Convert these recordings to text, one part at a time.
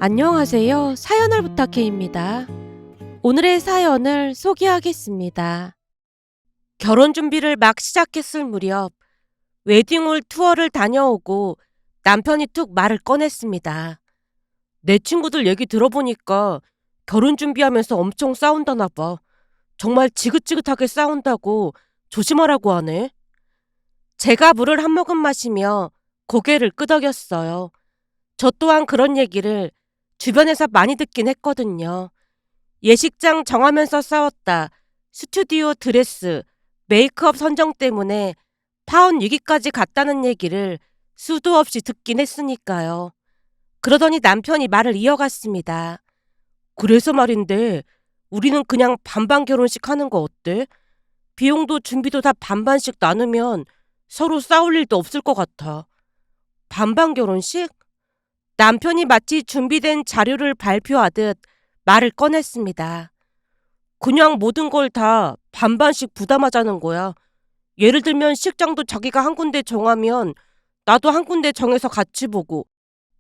안녕하세요. 사연을 부탁해입니다. 오늘의 사연을 소개하겠습니다. 결혼 준비를 막 시작했을 무렵 웨딩홀 투어를 다녀오고 남편이 툭 말을 꺼냈습니다. 내 친구들 얘기 들어보니까 결혼 준비하면서 엄청 싸운다나 봐. 정말 지긋지긋하게 싸운다고 조심하라고 하네. 제가 물을 한 모금 마시며 고개를 끄덕였어요. 저 또한 그런 얘기를 주변에서 많이 듣긴 했거든요. 예식장 정하면서 싸웠다. 스튜디오 드레스, 메이크업 선정 때문에 파혼 위기까지 갔다는 얘기를 수도 없이 듣긴 했으니까요. 그러더니 남편이 말을 이어갔습니다. 그래서 말인데 우리는 그냥 반반 결혼식 하는 거 어때? 비용도 준비도 다 반반씩 나누면 서로 싸울 일도 없을 것 같아. 반반 결혼식? 남편이 마치 준비된 자료를 발표하듯 말을 꺼냈습니다. 그냥 모든 걸 다 반반씩 부담하자는 거야. 예를 들면 식장도 자기가 한 군데 정하면 나도 한 군데 정해서 같이 보고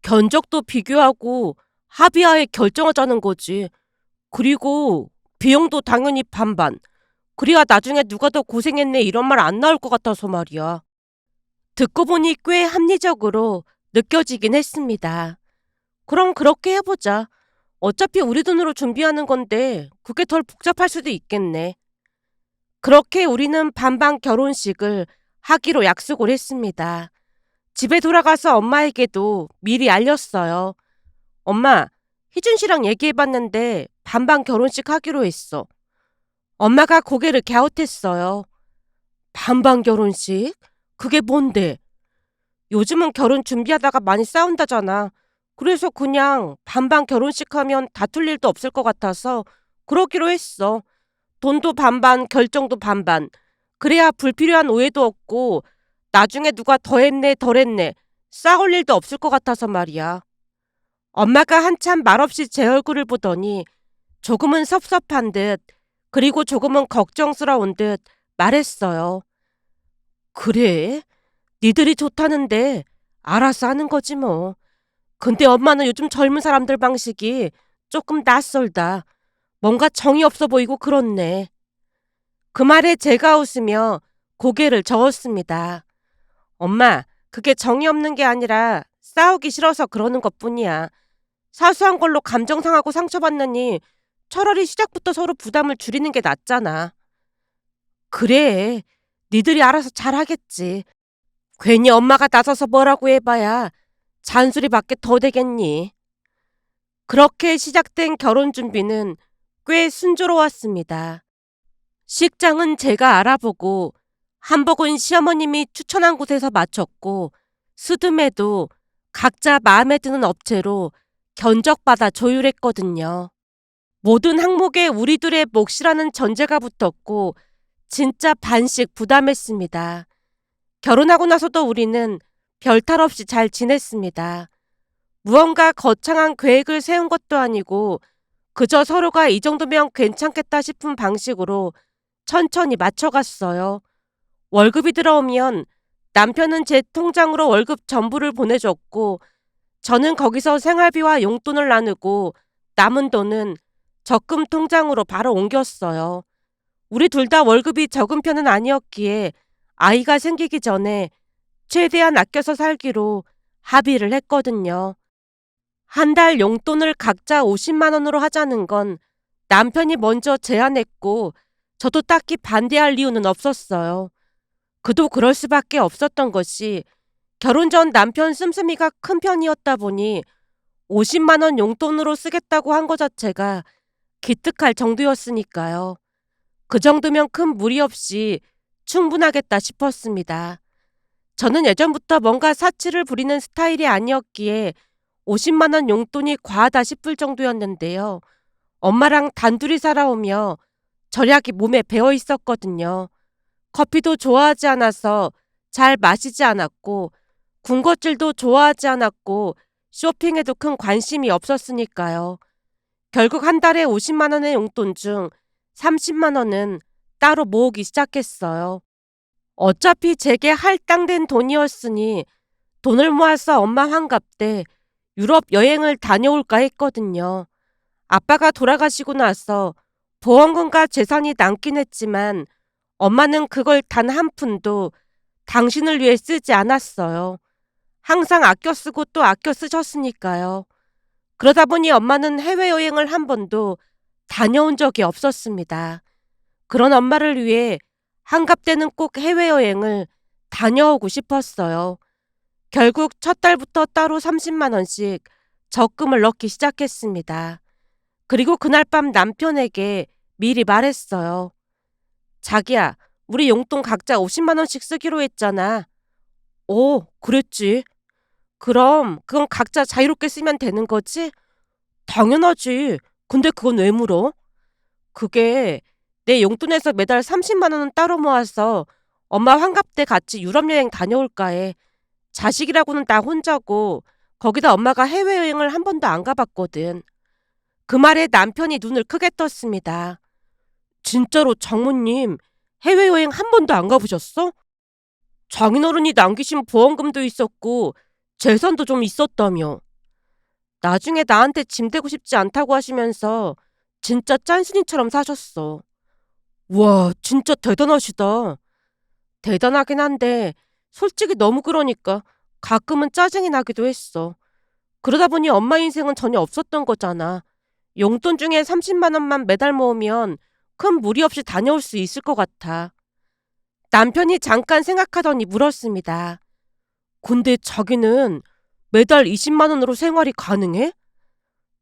견적도 비교하고 합의하에 결정하자는 거지. 그리고 비용도 당연히 반반. 그래야 나중에 누가 더 고생했네 이런 말 안 나올 것 같아서 말이야. 듣고 보니 꽤 합리적으로 느껴지긴 했습니다. 그럼 그렇게 해보자. 어차피 우리 돈으로 준비하는 건데 그게 덜 복잡할 수도 있겠네. 그렇게 우리는 반반 결혼식을 하기로 약속을 했습니다. 집에 돌아가서 엄마에게도 미리 알렸어요. 엄마, 희준 씨랑 얘기해봤는데 반반 결혼식 하기로 했어. 엄마가 고개를 갸웃했어요. 반반 결혼식? 그게 뭔데? 요즘은 결혼 준비하다가 많이 싸운다잖아. 그래서 그냥 반반 결혼식 하면 다툴 일도 없을 것 같아서 그러기로 했어. 돈도 반반, 결정도 반반. 그래야 불필요한 오해도 없고 나중에 누가 더 했네, 덜 했네. 싸울 일도 없을 것 같아서 말이야. 엄마가 한참 말없이 제 얼굴을 보더니 조금은 섭섭한 듯 그리고 조금은 걱정스러운 듯 말했어요. 그래? 니들이 좋다는데 알아서 하는 거지 뭐. 근데 엄마는 요즘 젊은 사람들 방식이 조금 낯설다. 뭔가 정이 없어 보이고 그렇네. 그 말에 제가 웃으며 고개를 저었습니다. 엄마, 그게 정이 없는 게 아니라 싸우기 싫어서 그러는 것뿐이야. 사소한 걸로 감정 상하고 상처받느니 차라리 시작부터 서로 부담을 줄이는 게 낫잖아. 그래, 니들이 알아서 잘하겠지. 괜히 엄마가 나서서 뭐라고 해봐야 잔소리밖에 더 되겠니? 그렇게 시작된 결혼 준비는 꽤 순조로웠습니다. 식장은 제가 알아보고 한복은 시어머님이 추천한 곳에서 맞췄고 스드메도 각자 마음에 드는 업체로 견적받아 조율했거든요. 모든 항목에 우리들의 몫이라는 전제가 붙었고 진짜 반씩 부담했습니다. 결혼하고 나서도 우리는 별탈 없이 잘 지냈습니다. 무언가 거창한 계획을 세운 것도 아니고 그저 서로가 이 정도면 괜찮겠다 싶은 방식으로 천천히 맞춰갔어요. 월급이 들어오면 남편은 제 통장으로 월급 전부를 보내줬고 저는 거기서 생활비와 용돈을 나누고 남은 돈은 적금 통장으로 바로 옮겼어요. 우리 둘 다 월급이 적은 편은 아니었기에 아이가 생기기 전에 최대한 아껴서 살기로 합의를 했거든요. 한 달 용돈을 각자 50만 원으로 하자는 건 남편이 먼저 제안했고 저도 딱히 반대할 이유는 없었어요. 그도 그럴 수밖에 없었던 것이 결혼 전 남편 씀씀이가 큰 편이었다 보니 50만 원 용돈으로 쓰겠다고 한 것 자체가 기특할 정도였으니까요. 그 정도면 큰 무리 없이 충분하겠다 싶었습니다. 저는 예전부터 뭔가 사치를 부리는 스타일이 아니었기에 50만 원 용돈이 과하다 싶을 정도였는데요. 엄마랑 단둘이 살아오며 절약이 몸에 배어 있었거든요. 커피도 좋아하지 않아서 잘 마시지 않았고 군것질도 좋아하지 않았고 쇼핑에도 큰 관심이 없었으니까요. 결국 한 달에 50만 원의 용돈 중 30만 원은 따로 모으기 시작했어요. 어차피 제게 할당된 돈이었으니 돈을 모아서 엄마 환갑 때 유럽 여행을 다녀올까 했거든요. 아빠가 돌아가시고 나서 보험금과 재산이 남긴 했지만 엄마는 그걸 단 한 푼도 당신을 위해 쓰지 않았어요. 항상 아껴 쓰고 또 아껴 쓰셨으니까요. 그러다 보니 엄마는 해외여행을 한 번도 다녀온 적이 없었습니다. 그런 엄마를 위해 한갑 때는 꼭 해외여행을 다녀오고 싶었어요. 결국 첫 달부터 따로 30만 원씩 적금을 넣기 시작했습니다. 그리고 그날 밤 남편에게 미리 말했어요. 자기야, 우리 용돈 각자 50만 원씩 쓰기로 했잖아. 오, 그랬지. 그럼 그건 각자 자유롭게 쓰면 되는 거지? 당연하지. 근데 그건 왜 물어? 그게 내 용돈에서 매달 30만 원은 따로 모아서 엄마 환갑 때 같이 유럽 여행 다녀올까 해. 자식이라고는 나 혼자고 거기다 엄마가 해외여행을 한 번도 안 가봤거든. 그 말에 남편이 눈을 크게 떴습니다. 진짜로 장모님 해외여행 한 번도 안 가보셨어? 장인어른이 남기신 보험금도 있었고 재산도 좀 있었다며. 나중에 나한테 짐 되고 싶지 않다고 하시면서 진짜 짠순이처럼 사셨어. 와, 진짜 대단하시다. 대단하긴 한데 솔직히 너무 그러니까 가끔은 짜증이 나기도 했어. 그러다 보니 엄마 인생은 전혀 없었던 거잖아. 용돈 중에 30만 원만 매달 모으면 큰 무리 없이 다녀올 수 있을 것 같아. 남편이 잠깐 생각하더니 물었습니다. 근데 자기는 매달 20만 원으로 생활이 가능해?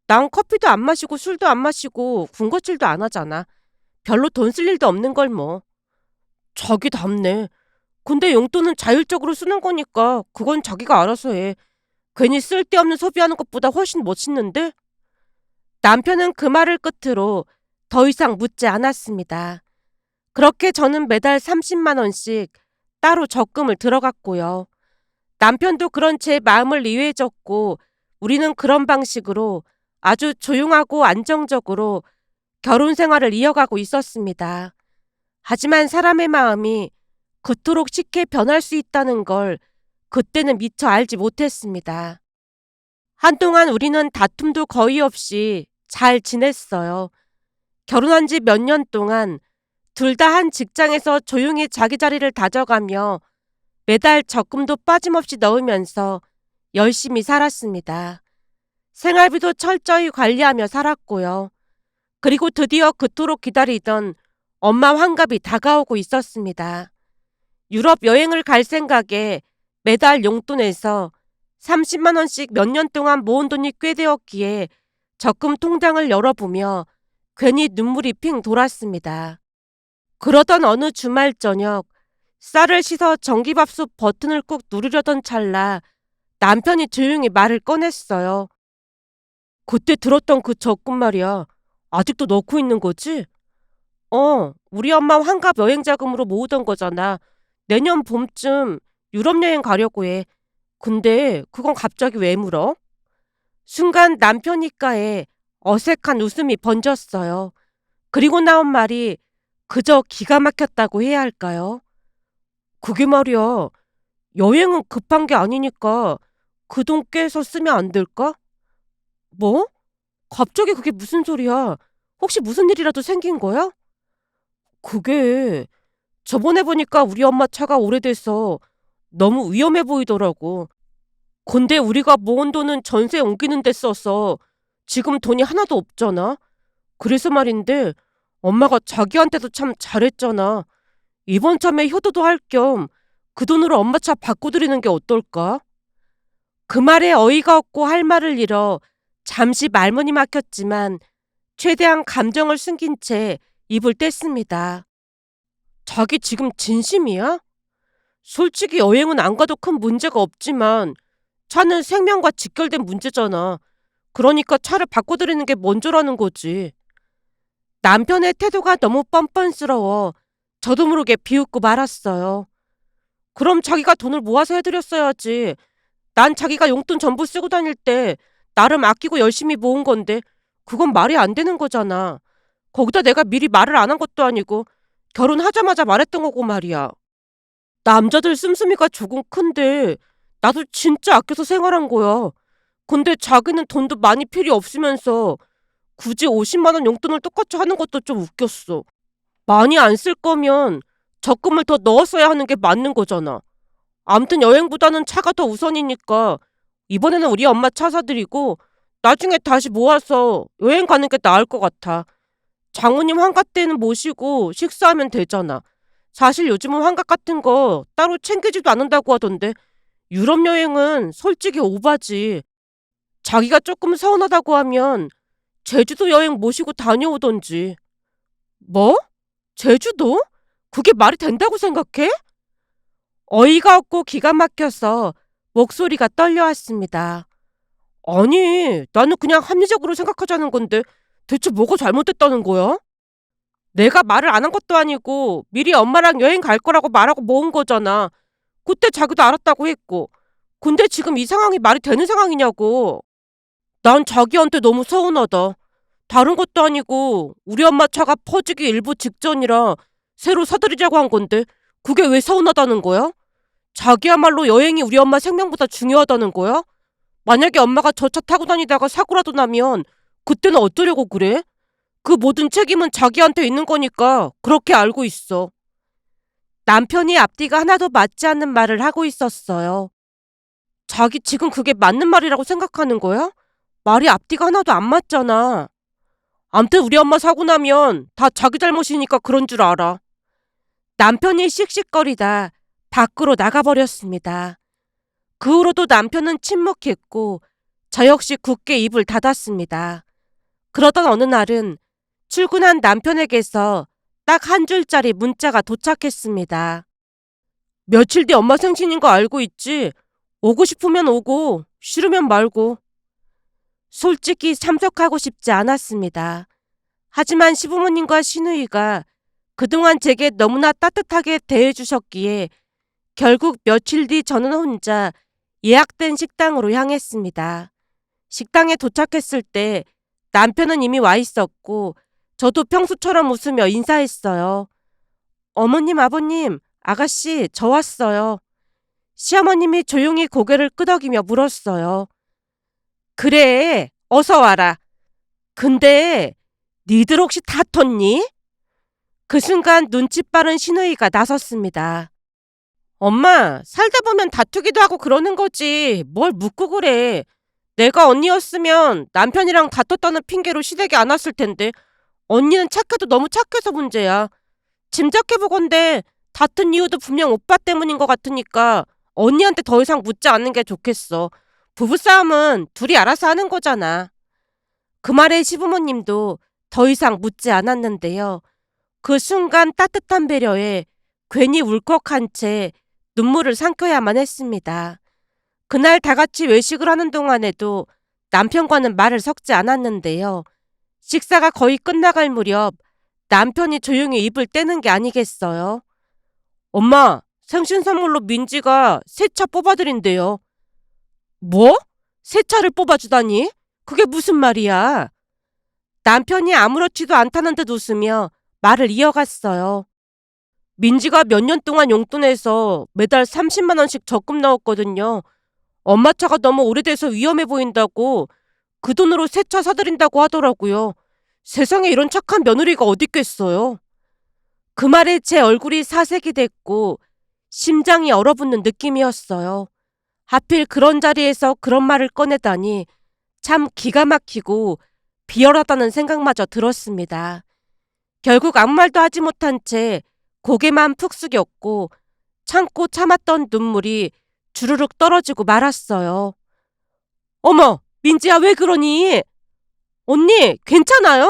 난 커피도 안 마시고 술도 안 마시고 군것질도 안 하잖아. 별로 돈 쓸 일도 없는 걸 뭐. 자기답네. 근데 용돈은 자율적으로 쓰는 거니까 그건 자기가 알아서 해. 괜히 쓸데없는 소비하는 것보다 훨씬 멋있는데? 남편은 그 말을 끝으로 더 이상 묻지 않았습니다. 그렇게 저는 매달 30만 원씩 따로 적금을 들어갔고요. 남편도 그런 제 마음을 이해해줬고 우리는 그런 방식으로 아주 조용하고 안정적으로 결혼 생활을 이어가고 있었습니다. 하지만 사람의 마음이 그토록 쉽게 변할 수 있다는 걸 그때는 미처 알지 못했습니다. 한동안 우리는 다툼도 거의 없이 잘 지냈어요. 결혼한 지 몇 년 동안 둘 다 한 직장에서 조용히 자기 자리를 다져가며 매달 적금도 빠짐없이 넣으면서 열심히 살았습니다. 생활비도 철저히 관리하며 살았고요. 그리고 드디어 그토록 기다리던 엄마 환갑이 다가오고 있었습니다. 유럽 여행을 갈 생각에 매달 용돈에서 30만 원씩 몇 년 동안 모은 돈이 꽤 되었기에 적금 통장을 열어보며 괜히 눈물이 핑 돌았습니다. 그러던 어느 주말 저녁 쌀을 씻어 전기밥솥 버튼을 꾹 누르려던 찰나 남편이 조용히 말을 꺼냈어요. 그때 들었던 그 적금 말이야. 아직도 넣고 있는 거지? 우리 엄마 환갑 여행 자금으로 모으던 거잖아. 내년 봄쯤 유럽 여행 가려고 해. 근데 그건 갑자기 왜 물어? 순간 남편 입가에 어색한 웃음이 번졌어요. 그리고 나온 말이 그저 기가 막혔다고 해야 할까요? 그게 말이야. 여행은 급한 게 아니니까 그 돈 깨서 쓰면 안 될까? 뭐? 갑자기 그게 무슨 소리야? 혹시 무슨 일이라도 생긴 거야? 그게 저번에 보니까 우리 엄마 차가 오래돼서 너무 위험해 보이더라고. 근데 우리가 모은 돈은 전세 옮기는 데 써서 지금 돈이 하나도 없잖아. 그래서 말인데 엄마가 자기한테도 참 잘했잖아. 이번 참에 효도도 할 겸 그 돈으로 엄마 차 바꿔드리는 게 어떨까? 그 말에 어이가 없고 할 말을 잃어 잠시 말문이 막혔지만 최대한 감정을 숨긴 채 입을 뗐습니다. 자기 지금 진심이야? 솔직히 여행은 안 가도 큰 문제가 없지만 차는 생명과 직결된 문제잖아. 그러니까 차를 바꿔드리는 게 먼저라는 거지. 남편의 태도가 너무 뻔뻔스러워 저도 모르게 비웃고 말았어요. 그럼 자기가 돈을 모아서 해드렸어야지. 난 자기가 용돈 전부 쓰고 다닐 때 나름 아끼고 열심히 모은 건데 그건 말이 안 되는 거잖아. 거기다 내가 미리 말을 안 한 것도 아니고 결혼하자마자 말했던 거고 말이야. 남자들 씀씀이가 조금 큰데 나도 진짜 아껴서 생활한 거야. 근데 자기는 돈도 많이 필요 없으면서 굳이 50만 원 용돈을 똑같이 하는 것도 좀 웃겼어. 많이 안 쓸 거면 적금을 더 넣었어야 하는 게 맞는 거잖아. 암튼 여행보다는 차가 더 우선이니까 이번에는 우리 엄마 차 사드리고 나중에 다시 모아서 여행 가는 게 나을 것 같아. 장모님 환갑 때는 모시고 식사하면 되잖아. 사실 요즘은 환갑 같은 거 따로 챙기지도 않는다고 하던데 유럽 여행은 솔직히 오바지. 자기가 조금 서운하다고 하면 제주도 여행 모시고 다녀오던지. 뭐? 제주도? 그게 말이 된다고 생각해? 어이가 없고 기가 막혀서 목소리가 떨려왔습니다. 아니, 나는 그냥 합리적으로 생각하자는 건데 대체 뭐가 잘못됐다는 거야? 내가 말을 안 한 것도 아니고 미리 엄마랑 여행 갈 거라고 말하고 모은 거잖아. 그때 자기도 알았다고 했고. 근데 지금 이 상황이 말이 되는 상황이냐고. 난 자기한테 너무 서운하다. 다른 것도 아니고 우리 엄마 차가 퍼지기 일보 직전이라 새로 사드리자고 한 건데 그게 왜 서운하다는 거야? 자기야말로 여행이 우리 엄마 생명보다 중요하다는 거야? 만약에 엄마가 저 차 타고 다니다가 사고라도 나면 그때는 어쩌려고 그래? 그 모든 책임은 자기한테 있는 거니까 그렇게 알고 있어. 남편이 앞뒤가 하나도 맞지 않는 말을 하고 있었어요. 자기 지금 그게 맞는 말이라고 생각하는 거야? 말이 앞뒤가 하나도 안 맞잖아. 암튼 우리 엄마 사고 나면 다 자기 잘못이니까 그런 줄 알아. 남편이 씩씩거리다 밖으로 나가버렸습니다. 그 후로도 남편은 침묵했고 저 역시 굳게 입을 닫았습니다. 그러던 어느 날은 출근한 남편에게서 딱 한 줄짜리 문자가 도착했습니다. 며칠 뒤 엄마 생신인 거 알고 있지? 오고 싶으면 오고 싫으면 말고. 솔직히 참석하고 싶지 않았습니다. 하지만 시부모님과 시누이가 그동안 제게 너무나 따뜻하게 대해주셨기에 결국 며칠 뒤 저는 혼자 예약된 식당으로 향했습니다. 식당에 도착했을 때 남편은 이미 와 있었고 저도 평소처럼 웃으며 인사했어요. 어머님, 아버님, 아가씨, 저 왔어요. 시어머님이 조용히 고개를 끄덕이며 물었어요. 그래, 어서 와라. 근데 니들 혹시 다퉜니? 그 순간 눈치 빠른 시누이가 나섰습니다. 엄마, 살다 보면 다투기도 하고 그러는 거지. 뭘 묻고 그래. 내가 언니였으면 남편이랑 다퉜다는 핑계로 시댁에 안 왔을 텐데 언니는 착해도 너무 착해서 문제야. 짐작해보건대 다툰 이유도 분명 오빠 때문인 것 같으니까 언니한테 더 이상 묻지 않는 게 좋겠어. 부부싸움은 둘이 알아서 하는 거잖아. 그 말에 시부모님도 더 이상 묻지 않았는데요. 그 순간 따뜻한 배려에 괜히 울컥한 채 눈물을 삼켜야만 했습니다. 그날 다 같이 외식을 하는 동안에도 남편과는 말을 섞지 않았는데요. 식사가 거의 끝나갈 무렵 남편이 조용히 입을 떼는 게 아니겠어요. 엄마, 생신 선물로 민지가 새 차 뽑아드린대요. 뭐? 새 차를 뽑아주다니? 그게 무슨 말이야? 남편이 아무렇지도 않다는 듯 웃으며 말을 이어갔어요. 민지가 몇 년 동안 용돈에서 매달 30만 원씩 적금 넣었거든요. 엄마 차가 너무 오래돼서 위험해 보인다고 그 돈으로 새 차 사드린다고 하더라고요. 세상에 이런 착한 며느리가 어딨겠어요. 그 말에 제 얼굴이 사색이 됐고 심장이 얼어붙는 느낌이었어요. 하필 그런 자리에서 그런 말을 꺼내다니 참 기가 막히고 비열하다는 생각마저 들었습니다. 결국 아무 말도 하지 못한 채 고개만 푹 숙였고 참고 참았던 눈물이 주르륵 떨어지고 말았어요. 어머, 민지야 왜 그러니? 언니, 괜찮아요?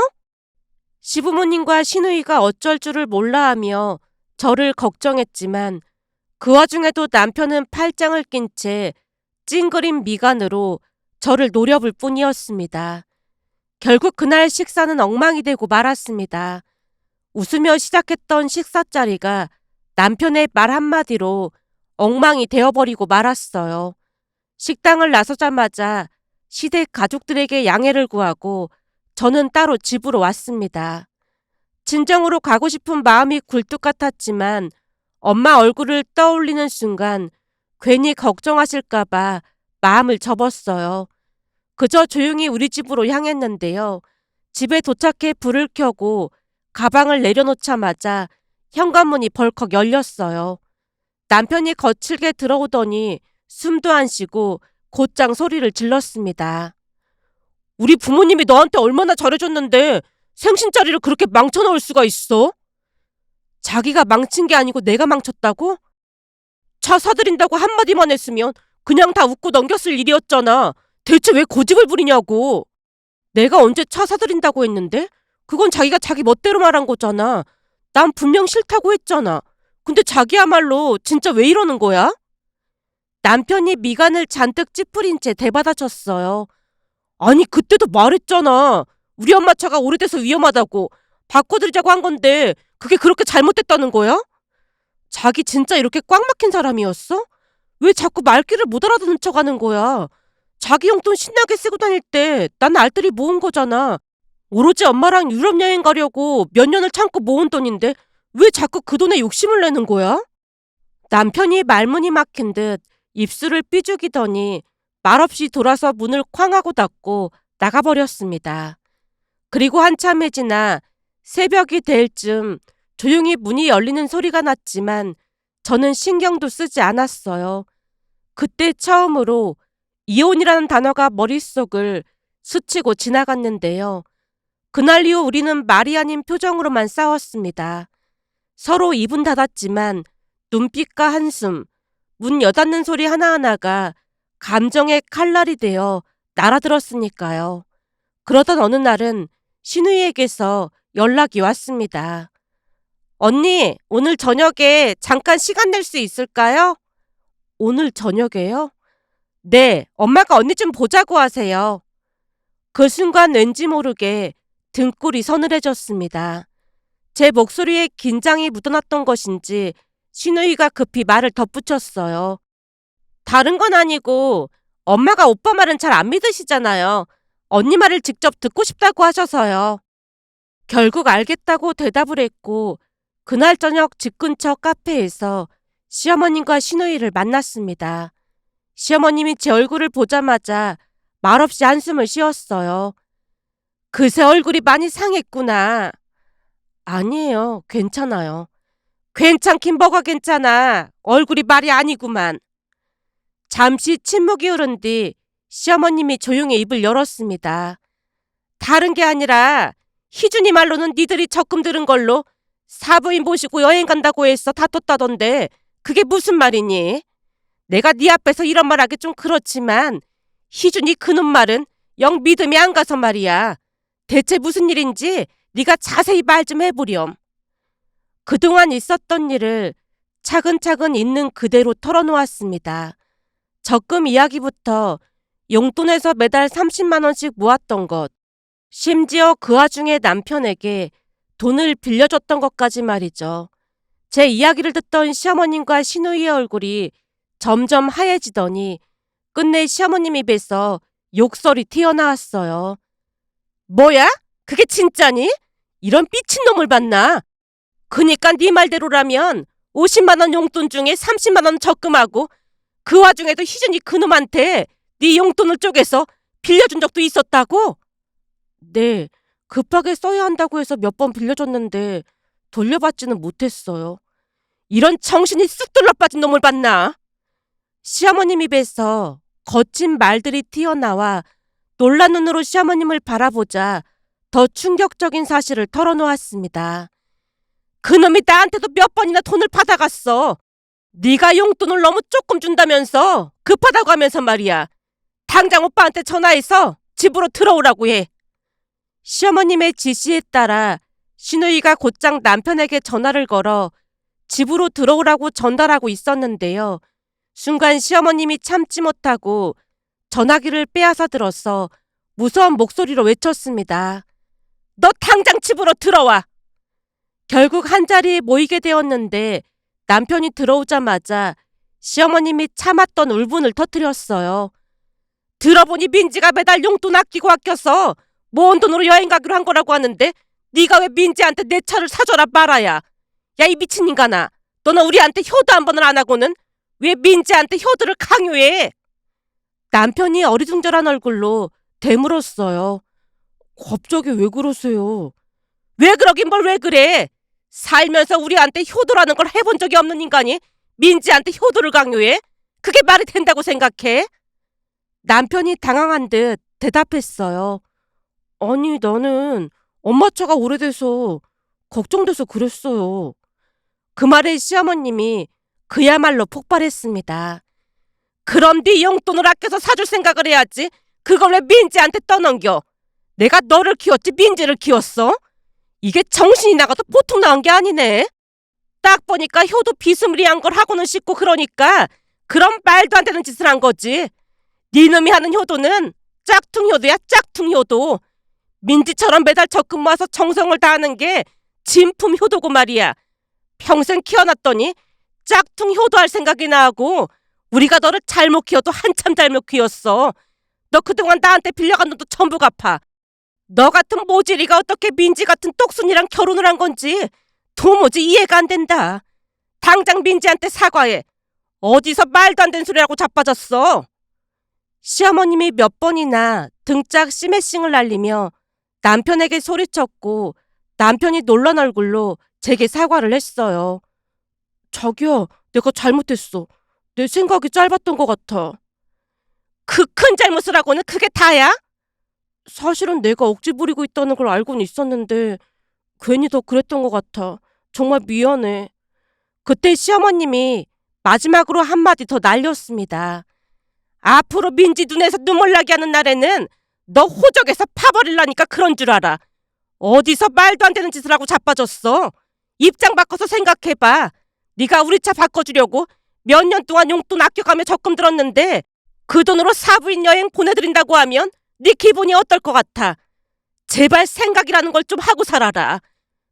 시부모님과 시누이가 어쩔 줄을 몰라하며 저를 걱정했지만 그 와중에도 남편은 팔짱을 낀 채 찡그린 미간으로 저를 노려볼 뿐이었습니다. 결국 그날 식사는 엉망이 되고 말았습니다. 웃으며 시작했던 식사 자리가 남편의 말 한마디로 엉망이 되어버리고 말았어요. 식당을 나서자마자 시댁 가족들에게 양해를 구하고 저는 따로 집으로 왔습니다. 친정으로 가고 싶은 마음이 굴뚝 같았지만 엄마 얼굴을 떠올리는 순간 괜히 걱정하실까봐 마음을 접었어요. 그저 조용히 우리 집으로 향했는데요. 집에 도착해 불을 켜고 가방을 내려놓자마자 현관문이 벌컥 열렸어요. 남편이 거칠게 들어오더니 숨도 안 쉬고 곧장 소리를 질렀습니다. 우리 부모님이 너한테 얼마나 잘해줬는데 생신자리를 그렇게 망쳐놓을 수가 있어? 자기가 망친 게 아니고 내가 망쳤다고? 차 사드린다고 한마디만 했으면 그냥 다 웃고 넘겼을 일이었잖아. 대체 왜 고집을 부리냐고. 내가 언제 차 사드린다고 했는데? 그건 자기가 자기 멋대로 말한 거잖아. 난 분명 싫다고 했잖아. 근데 자기야말로 진짜 왜 이러는 거야? 남편이 미간을 잔뜩 찌푸린 채 대받아쳤어요. 아니 그때도 말했잖아. 우리 엄마 차가 오래돼서 위험하다고. 바꿔드리자고 한 건데 그게 그렇게 잘못됐다는 거야? 자기 진짜 이렇게 꽉 막힌 사람이었어? 왜 자꾸 말귀를 못 알아듣는 척하는 거야? 자기 용돈 신나게 쓰고 다닐 때 난 알뜰히 모은 거잖아. 오로지 엄마랑 유럽 여행 가려고 몇 년을 참고 모은 돈인데 왜 자꾸 그 돈에 욕심을 내는 거야? 남편이 말문이 막힌 듯 입술을 삐죽이더니 말없이 돌아서 문을 쾅 하고 닫고 나가버렸습니다. 그리고 한참이 지나 새벽이 될 쯤 조용히 문이 열리는 소리가 났지만 저는 신경도 쓰지 않았어요. 그때 처음으로 이혼이라는 단어가 머릿속을 스치고 지나갔는데요. 그날 이후 우리는 말이 아닌 표정으로만 싸웠습니다. 서로 입은 닫았지만 눈빛과 한숨, 문 여닫는 소리 하나하나가 감정의 칼날이 되어 날아들었으니까요. 그러던 어느 날은 신우이에게서 연락이 왔습니다. 언니, 오늘 저녁에 잠깐 시간 낼 수 있을까요? 오늘 저녁에요? 네, 엄마가 언니 좀 보자고 하세요. 그 순간 왠지 모르게 등골이 서늘해졌습니다. 제 목소리에 긴장이 묻어났던 것인지 신우이가 급히 말을 덧붙였어요. 다른 건 아니고 엄마가 오빠 말은 잘 안 믿으시잖아요. 언니 말을 직접 듣고 싶다고 하셔서요. 결국 알겠다고 대답을 했고 그날 저녁 집 근처 카페에서 시어머님과 신우이를 만났습니다. 시어머님이 제 얼굴을 보자마자 말없이 한숨을 쉬었어요. 그새 얼굴이 많이 상했구나. 아니에요. 괜찮아요. 괜찮긴 뭐가 괜찮아. 얼굴이 말이 아니구만. 잠시 침묵이 흐른 뒤 시어머님이 조용히 입을 열었습니다. 다른 게 아니라 희준이 말로는 니들이 적금 들은 걸로 사부인 모시고 여행 간다고 해서 다퉜다던데 그게 무슨 말이니? 내가 네 앞에서 이런 말 하기 좀 그렇지만 희준이 그놈 말은 영 믿음이 안 가서 말이야. 대체 무슨 일인지 네가 자세히 말 좀 해보렴. 그동안 있었던 일을 차근차근 있는 그대로 털어놓았습니다. 적금 이야기부터 용돈에서 매달 30만 원씩 모았던 것, 심지어 그 와중에 남편에게 돈을 빌려줬던 것까지 말이죠. 제 이야기를 듣던 시어머님과 시누이의 얼굴이 점점 하얘지더니 끝내 시어머님 입에서 욕설이 튀어나왔어요. 뭐야? 그게 진짜니? 이런 삐친놈을 봤나? 그니까 네 말대로라면 50만 원 용돈 중에 30만 원 적금하고 그 와중에도 희준이 그놈한테 네 용돈을 쪼개서 빌려준 적도 있었다고? 네, 급하게 써야 한다고 해서 몇 번 빌려줬는데 돌려받지는 못했어요. 이런 정신이 쑥 둘러빠진 놈을 봤나? 시어머님 입에서 거친 말들이 튀어나와 놀란 눈으로 시어머님을 바라보자 더 충격적인 사실을 털어놓았습니다. 그놈이 나한테도 몇 번이나 돈을 받아갔어. 네가 용돈을 너무 조금 준다면서 급하다고 하면서 말이야. 당장 오빠한테 전화해서 집으로 들어오라고 해. 시어머님의 지시에 따라 신우이가 곧장 남편에게 전화를 걸어 집으로 들어오라고 전달하고 있었는데요. 순간 시어머님이 참지 못하고 전화기를 빼앗아 들어서 무서운 목소리로 외쳤습니다. 너 당장 집으로 들어와! 결국 한자리에 모이게 되었는데 남편이 들어오자마자 시어머님이 참았던 울분을 터뜨렸어요. 들어보니 민지가 매달 용돈 아껴서 모은 돈으로 여행 가기로 한 거라고 하는데 네가 왜 민지한테 내 차를 사줘라 말아야. 야 이 미친 인간아. 너는 우리한테 효도 한 번을 안 하고는 왜 민지한테 효도를 강요해? 남편이 어리둥절한 얼굴로 되물었어요. 갑자기 왜 그러세요? 왜 그러긴 뭘 왜 그래? 살면서 우리한테 효도라는 걸 해본 적이 없는 인간이 민지한테 효도를 강요해? 그게 말이 된다고 생각해? 남편이 당황한 듯 대답했어요. 아니, 나는 엄마 차가 오래돼서 걱정돼서 그랬어요. 그 말에 시어머님이 그야말로 폭발했습니다. 그럼 네 용돈을 아껴서 사줄 생각을 해야지. 그걸 왜 민지한테 떠넘겨? 내가 너를 키웠지 민지를 키웠어? 이게 정신이 나가도 보통 나은 게 아니네. 딱 보니까 효도 비스무리한 걸 하고는 싶고 그러니까 그런 말도 안 되는 짓을 한 거지. 네 놈이 하는 효도는 짝퉁 효도야, 짝퉁 효도. 민지처럼 매달 적금 모아서 정성을 다하는 게 진품 효도고 말이야. 평생 키워놨더니 짝퉁 효도할 생각이나 하고 우리가 너를 잘못 키워도 한참 잘못 키웠어. 너 그동안 나한테 빌려간 돈도 전부 갚아. 너 같은 모질이가 어떻게 민지 같은 똑순이랑 결혼을 한 건지 도무지 이해가 안 된다. 당장 민지한테 사과해. 어디서 말도 안 되는 소리라고 자빠졌어. 시어머님이 몇 번이나 등짝 스매싱을 날리며 남편에게 소리쳤고 남편이 놀란 얼굴로 제게 사과를 했어요. 자기야, 내가 잘못했어. 내 생각이 짧았던 것 같아. 그 큰 잘못을 하고는 그게 다야? 사실은 내가 억지 부리고 있다는 걸 알고는 있었는데 괜히 더 그랬던 것 같아. 정말 미안해. 그때 시어머님이 마지막으로 한마디 더 날렸습니다. 앞으로 민지 눈에서 눈물 나게 하는 날에는 너 호적에서 파버릴라니까 그런 줄 알아. 어디서 말도 안 되는 짓을 하고 자빠졌어. 입장 바꿔서 생각해봐. 네가 우리 차 바꿔주려고 몇 년 동안 용돈 아껴가며 적금 들었는데 그 돈으로 사부인 여행 보내드린다고 하면 네 기분이 어떨 것 같아? 제발 생각이라는 걸 좀 하고 살아라.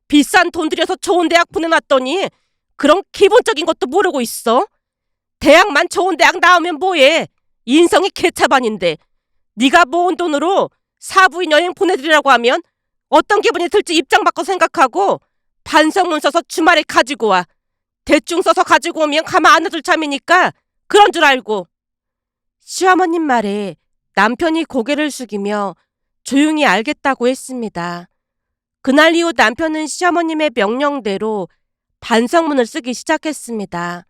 비싼 돈 들여서 좋은 대학 보내놨더니 그런 기본적인 것도 모르고 있어? 대학만 좋은 대학 나오면 뭐해? 인성이 개차반인데 네가 모은 돈으로 사부인 여행 보내드리라고 하면 어떤 기분이 들지 입장 바꿔 생각하고 반성문 써서 주말에 가지고 와. 대충 써서 가지고 오면 가만 안 놔둘 참이니까 그런 줄 알고. 시어머님 말에 남편이 고개를 숙이며 조용히 알겠다고 했습니다. 그날 이후 남편은 시어머님의 명령대로 반성문을 쓰기 시작했습니다.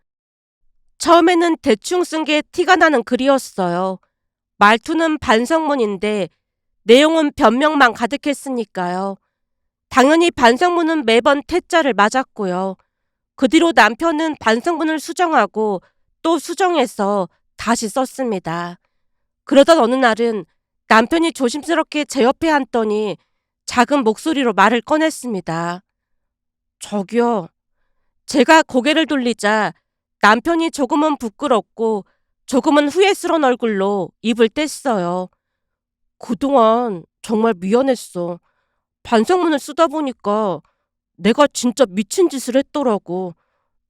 처음에는 대충 쓴 게 티가 나는 글이었어요. 말투는 반성문인데 내용은 변명만 가득했으니까요. 당연히 반성문은 매번 태자를 맞았고요. 그 뒤로 남편은 반성문을 수정하고 또 수정해서 다시 썼습니다. 그러던 어느 날은 남편이 조심스럽게 제 옆에 앉더니 작은 목소리로 말을 꺼냈습니다. 저기요. 제가 고개를 돌리자 남편이 조금은 부끄럽고 조금은 후회스러운 얼굴로 입을 뗐어요. 그동안 정말 미안했어. 반성문을 쓰다 보니까 내가 진짜 미친 짓을 했더라고.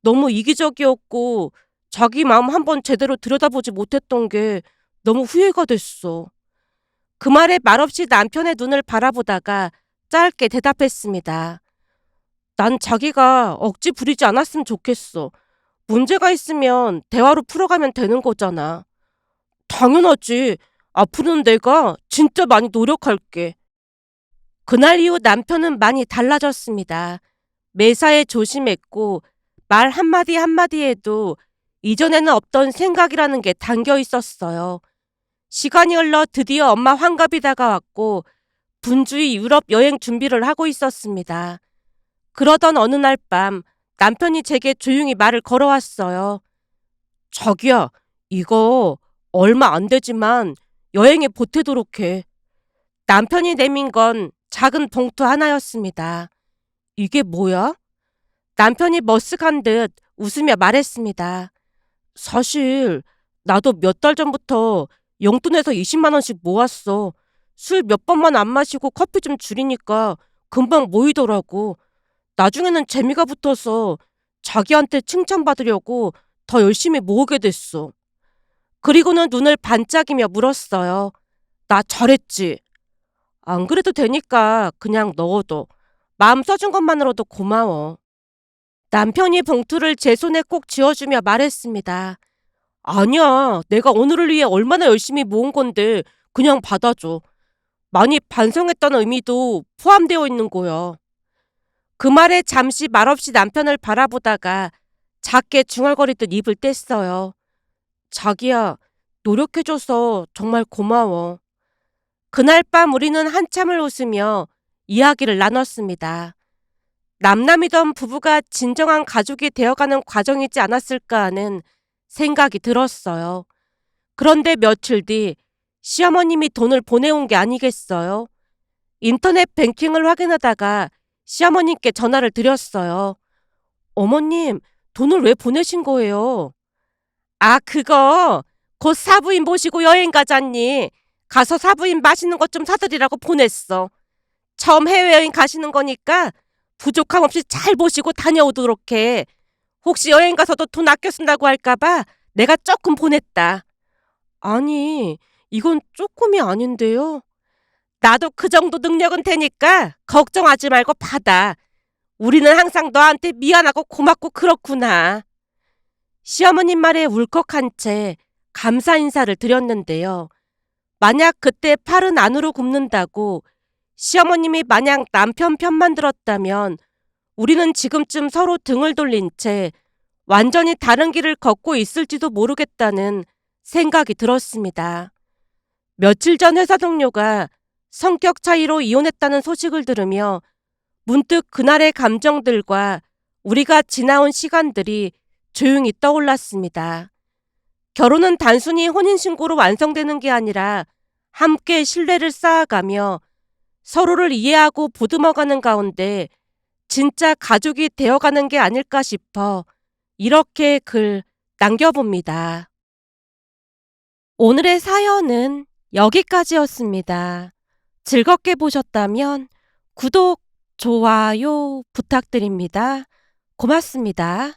너무 이기적이었고 자기 마음 한번 제대로 들여다보지 못했던 게 너무 후회가 됐어. 그 말에 말없이 남편의 눈을 바라보다가 짧게 대답했습니다. 난 자기가 억지 부리지 않았으면 좋겠어. 문제가 있으면 대화로 풀어가면 되는 거잖아. 당연하지. 앞으로는 내가 진짜 많이 노력할게. 그날 이후 남편은 많이 달라졌습니다. 매사에 조심했고 말 한마디 한마디에도 이전에는 없던 생각이라는 게 담겨 있었어요. 시간이 흘러 드디어 엄마 환갑이 다가왔고 분주히 유럽 여행 준비를 하고 있었습니다. 그러던 어느 날 밤 남편이 제게 조용히 말을 걸어왔어요. 자기야, 이거 얼마 안 되지만 여행에 보태도록 해. 남편이 내민 건 작은 봉투 하나였습니다. 이게 뭐야? 남편이 머쓱한 듯 웃으며 말했습니다. 사실 나도 몇 달 전부터 용돈에서 20만 원씩 모았어. 술 몇 번만 안 마시고 커피 좀 줄이니까 금방 모이더라고. 나중에는 재미가 붙어서 자기한테 칭찬받으려고 더 열심히 모으게 됐어. 그리고는 눈을 반짝이며 물었어요. 나 잘했지? 안 그래도 되니까 그냥 넣어둬. 마음 써준 것만으로도 고마워. 남편이 봉투를 제 손에 꼭 쥐어주며 말했습니다. 아니야, 내가 오늘을 위해 얼마나 열심히 모은 건데 그냥 받아줘. 많이 반성했다는 의미도 포함되어 있는 거야. 그 말에 잠시 말없이 남편을 바라보다가 작게 중얼거리듯 입을 뗐어요. 자기야, 노력해줘서 정말 고마워. 그날 밤 우리는 한참을 웃으며 이야기를 나눴습니다. 남남이던 부부가 진정한 가족이 되어가는 과정이지 않았을까 하는 생각이 들었어요. 그런데 며칠 뒤 시어머님이 돈을 보내온 게 아니겠어요? 인터넷 뱅킹을 확인하다가 시어머님께 전화를 드렸어요. 어머님, 돈을 왜 보내신 거예요? 아, 그거 곧 사부인 모시고 여행 가잖니. 가서 사부인 맛있는 것 좀 사드리라고 보냈어. 처음 해외여행 가시는 거니까 부족함 없이 잘 모시고 다녀오도록 해. 혹시 여행 가서도 돈 아껴 쓴다고 할까봐 내가 조금 보냈다. 아니, 이건 조금이 아닌데요. 나도 그 정도 능력은 되니까 걱정하지 말고 받아. 우리는 항상 너한테 미안하고 고맙고 그렇구나. 시어머님 말에 울컥한 채 감사 인사를 드렸는데요. 만약 그때 팔은 안으로 굽는다고 시어머님이 만약 남편 편만 들었다면 우리는 지금쯤 서로 등을 돌린 채 완전히 다른 길을 걷고 있을지도 모르겠다는 생각이 들었습니다. 며칠 전 회사 동료가 성격 차이로 이혼했다는 소식을 들으며 문득 그날의 감정들과 우리가 지나온 시간들이 조용히 떠올랐습니다. 결혼은 단순히 혼인신고로 완성되는 게 아니라 함께 신뢰를 쌓아가며 서로를 이해하고 보듬어가는 가운데 진짜 가족이 되어가는 게 아닐까 싶어 이렇게 글 남겨봅니다. 오늘의 사연은 여기까지였습니다. 즐겁게 보셨다면 구독, 좋아요 부탁드립니다. 고맙습니다.